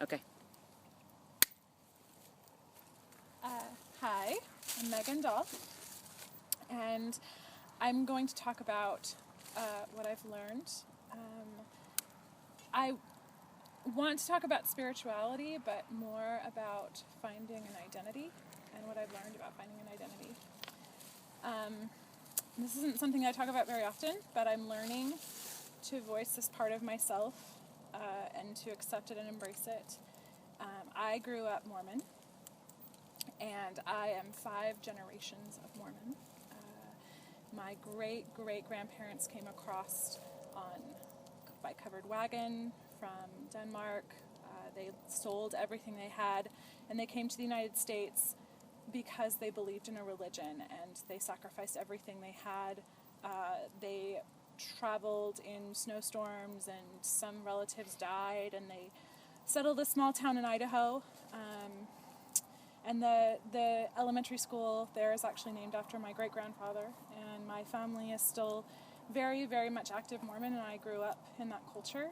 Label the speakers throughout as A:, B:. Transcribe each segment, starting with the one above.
A: Okay.
B: Hi, I'm Megan Dahl, and I'm going to talk about what I've learned. I want to talk about spirituality, but more about finding an identity and what I've learned about finding an identity. This isn't something I talk about very often, but I'm learning to voice this part of myself and to accept it and embrace it. I grew up Mormon, and I am 5 generations of Mormon. My great-great-grandparents came across by covered wagon from Denmark. They sold everything they had, and they came to the United States because they believed in a religion, and they sacrificed everything they had. They traveled in snowstorms, and some relatives died, and they settled a small town in Idaho. And the elementary school there is actually named after my great-grandfather, and my family is still very, very much active Mormon, and I grew up in that culture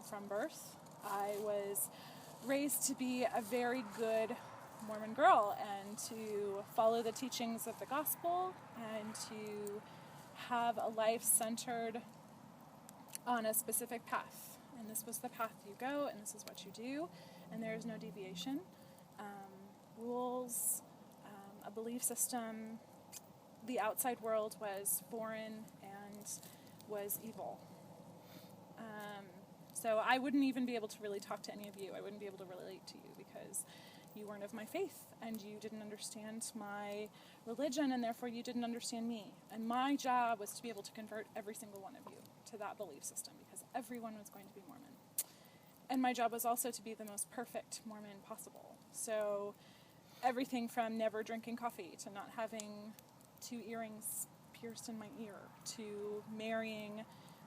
B: from birth. I was raised to be a very good Mormon girl and to follow the teachings of the gospel and to have a life centered on a specific path. And this was the path you go, and this is what you do, and there is no deviation. Rules, a belief system. The outside world was foreign and was evil. So I wouldn't even be able to really talk to any of you. I wouldn't be able to relate to you because you weren't of my faith and you didn't understand my religion, and therefore you didn't understand me. And my job was to be able to convert every single one of you to that belief system because everyone was going to be Mormon. And my job was also to be the most perfect Mormon possible. So everything from never drinking coffee to not having 2 earrings pierced in my ear to marrying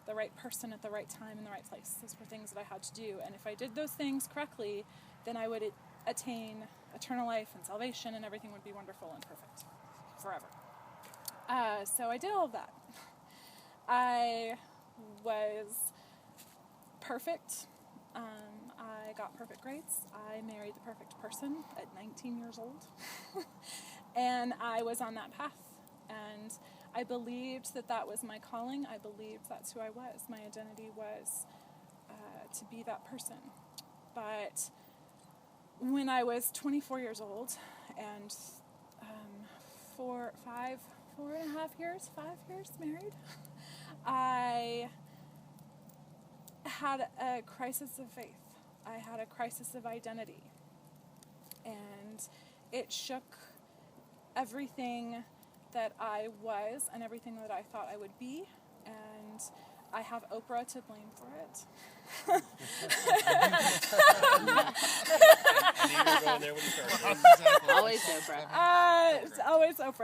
B: the right person at the right time in the right place. Those were things that I had to do. And if I did those things correctly, then I would attain eternal life and salvation, and everything would be wonderful and perfect forever. So I did all of that. I was perfect. I got perfect grades. I married the perfect person at 19 years old. And I was on that path. And I believed that that was my calling. I believed that's who I was. My identity was to be that person. But when I was 24 years old and 5 years married, I had a crisis of faith. I had a crisis of identity. And it shook everything that I was and everything that I thought I would be. And I have Oprah to blame for it.
A: Always Oprah.
B: It's always Oprah.